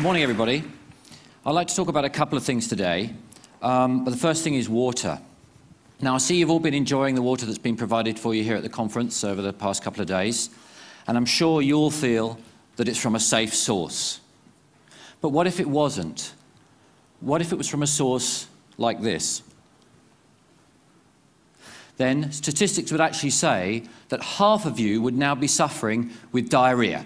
Morning, everybody. I'd like to talk about a couple of things today, but the first thing is water. Now, I see you've all been enjoying the water that's been provided for you here at the conference over the past couple of days, and I'm sure you all feel that it's from a safe source. But what if it wasn't? What if it was from a source like this? Then statistics would actually say that half of you would now be suffering with diarrhea.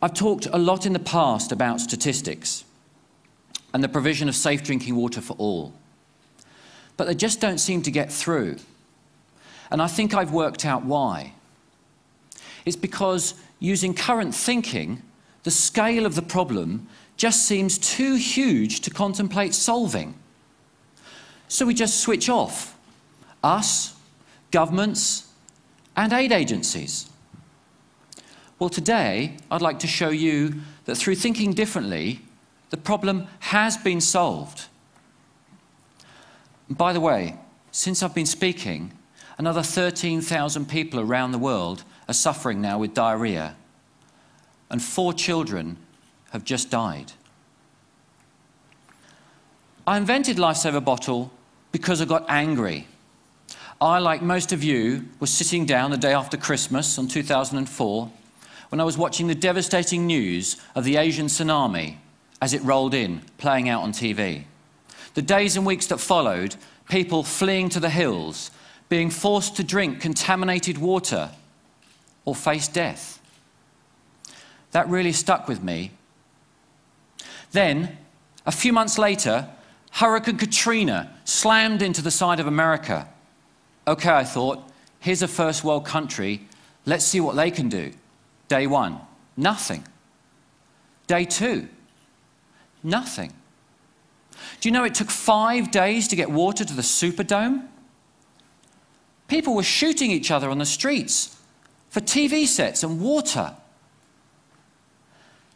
I've talked a lot in the past about statistics and the provision of safe drinking water for all, but they just don't seem to get through. And I think I've worked out why. It's because using current thinking, the scale of the problem just seems too huge to contemplate solving. So we just switch off, us, governments, and aid agencies. Well, today, I'd like to show you that through thinking differently, the problem has been solved. And by the way, since I've been speaking, another 13,000 people around the world are suffering now with diarrhea, and 4 children have just died. I invented Lifesaver Bottle because I got angry. I, like most of you, was sitting down the day after Christmas in 2004 when I was watching the devastating news of the Asian tsunami as it rolled in, playing out on TV. The days and weeks that followed, people fleeing to the hills, being forced to drink contaminated water or face death. That really stuck with me. Then, a few months later, Hurricane Katrina slammed into the side of America. Okay, I thought, here's a first world country, let's see what they can do. Day 1, nothing. Day 2, nothing. Do you know it took 5 days to get water to the Superdome? People were shooting each other on the streets for TV sets and water.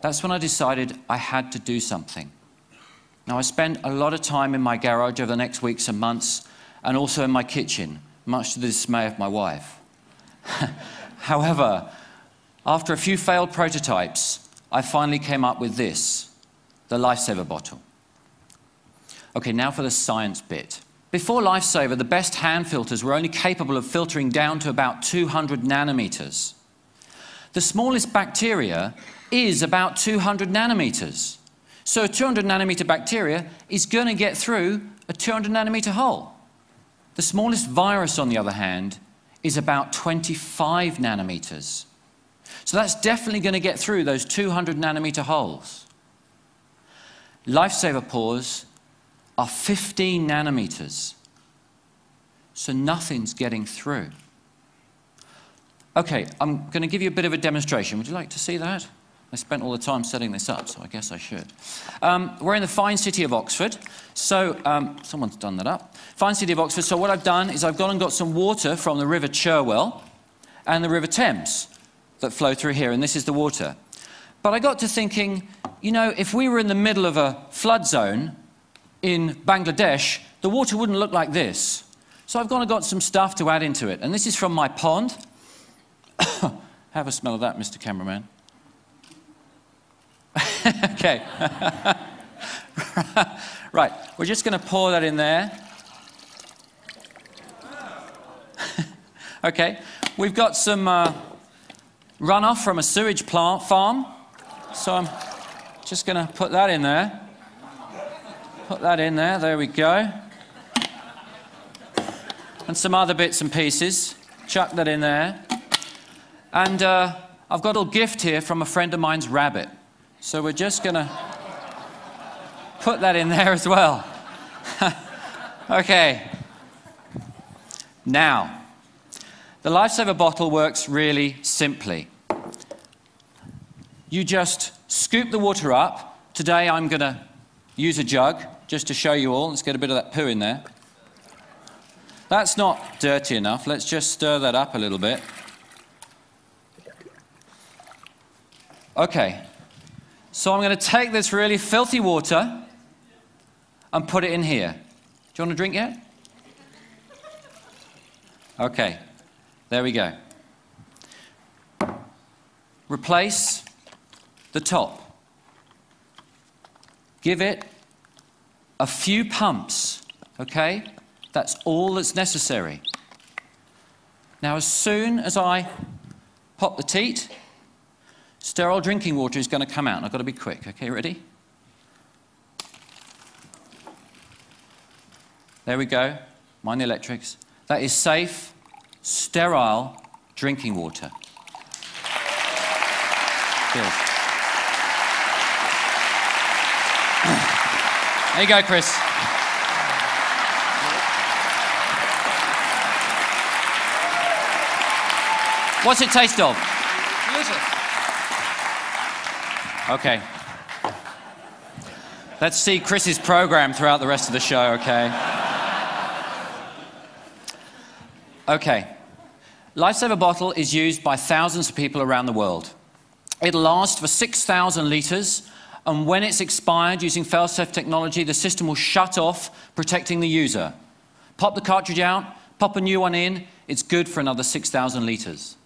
That's when I decided I had to do something. Now, I spent a lot of time in my garage over the next weeks and months, and also in my kitchen, much to the dismay of my wife. However, after a few failed prototypes, I finally came up with this, the Lifesaver Bottle. Okay, now for the science bit. Before Lifesaver, the best hand filters were only capable of filtering down to about 200 nanometers. The smallest bacteria is about 200 nanometers. So a 200 nanometer bacteria is going to get through a 200 nanometer hole. The smallest virus, on the other hand, is about 25 nanometers. So that's definitely going to get through those 200 nanometer holes. Lifesaver pores are 15 nanometers. So nothing's getting through. Okay, I'm going to give you a bit of a demonstration. Would you like to see that? I spent all the time setting this up, so I guess I should. We're in the fine city of Oxford. So, someone's done that up. Fine city of Oxford. So what I've done is I've gone and got some water from the River Cherwell and the River Thames that flow through here, and this is the water. But I got to thinking, you know, if we were in the middle of a flood zone in Bangladesh, the water wouldn't look like this. So I've gone and got some stuff to add into it, and this is from my pond. Have a smell of that, Mr. Cameraman. Okay. Right, we're just going to pour that in there. Okay, we've got some runoff from a sewage plant farm, so I'm just going to put that in there. Put that in there, there we go. And some other bits and pieces. Chuck that in there. And I've got a little gift here from a friend of mine's rabbit. So we're just going to put that in there as well. Okay. Now, the Lifesaver Bottle works really simply. You just scoop the water up. Today I'm going to use a jug just to show you all. Let's get a bit of that poo in there. That's not dirty enough. Let's just stir that up a little bit. Okay. So I'm going to take this really filthy water and put it in here. Do you want a drink yet? Okay, there we go. Replace the top. Give it a few pumps, okay? That's all that's necessary. Now, as soon as I pop the teat, sterile drinking water is going to come out. And I've got to be quick. Okay, ready? There we go. Mind the electrics. That is safe, sterile drinking water. Cheers. There you go, Chris. What's it taste of? Delicious. Okay. Let's see Chris's program throughout the rest of the show, okay? Okay. Lifesaver bottle is used by thousands of people around the world. It'll last for 6,000 litres, and when it's expired using fail-safe technology, the system will shut off, protecting the user. Pop the cartridge out, pop a new one in, it's good for another 6,000 litres.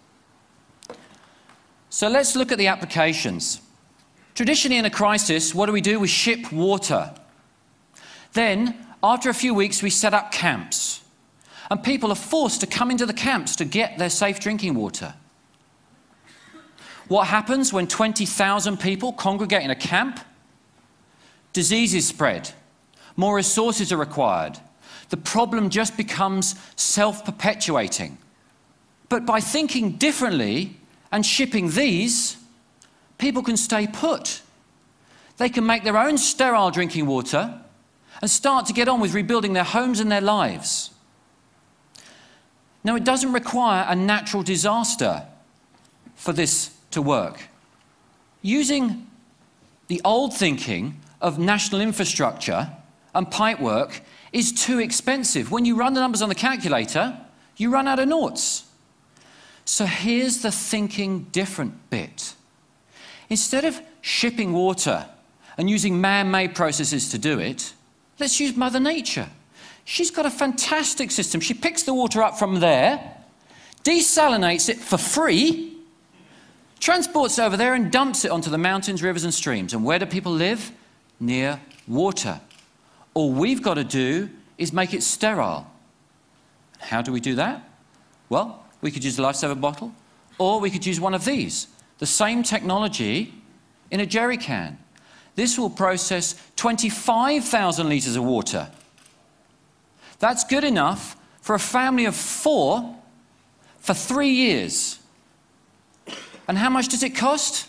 So let's look at the applications. Traditionally in a crisis, what do? We ship water. Then, after a few weeks, we set up camps. And people are forced to come into the camps to get their safe drinking water. What happens when 20,000 people congregate in a camp? Diseases spread. More resources are required. The problem just becomes self-perpetuating. But by thinking differently and shipping these, people can stay put. They can make their own sterile drinking water and start to get on with rebuilding their homes and their lives. Now, it doesn't require a natural disaster for this to work. Using the old thinking of national infrastructure and pipework is too expensive. When you run the numbers on the calculator, you run out of noughts. So here's the thinking different bit. Instead of shipping water and using man-made processes to do it, let's use Mother Nature. She's got a fantastic system. She picks the water up from there, desalinates it for free, transports it over there and dumps it onto the mountains, rivers and streams. And where do people live? Near water. All we've got to do is make it sterile. How do we do that? Well, we could use a lifesaver bottle, or we could use one of these. The same technology in a jerry can. This will process 25,000 litres of water. That's good enough for a family of 4 for 3 years. And how much does it cost?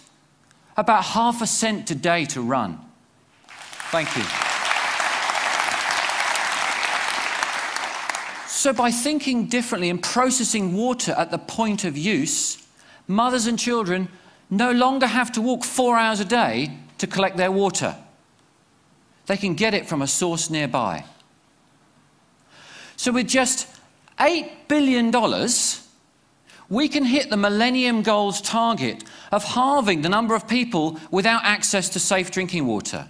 About ½ a cent today to run. Thank you. So by thinking differently and processing water at the point of use, mothers and children no longer have to walk 4 hours a day to collect their water. They can get it from a source nearby. So with just $8 billion, we can hit the Millennium Goals target of halving the number of people without access to safe drinking water.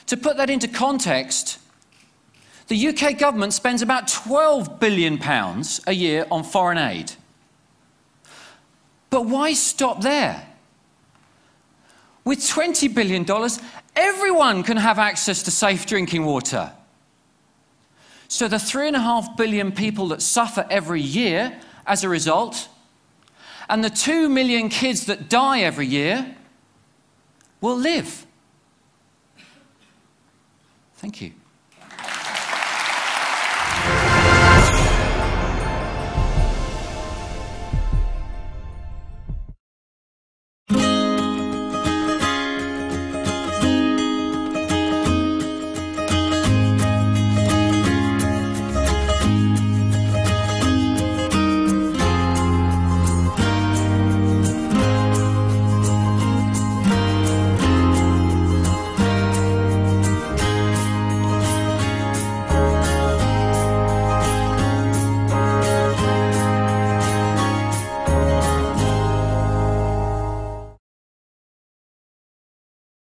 To put that into context, the UK government spends about £12 billion a year on foreign aid. But why stop there? With $20 billion, everyone can have access to safe drinking water. So the 3.5 billion people that suffer every year as a result, and the 2 million kids that die every year, will live. Thank you.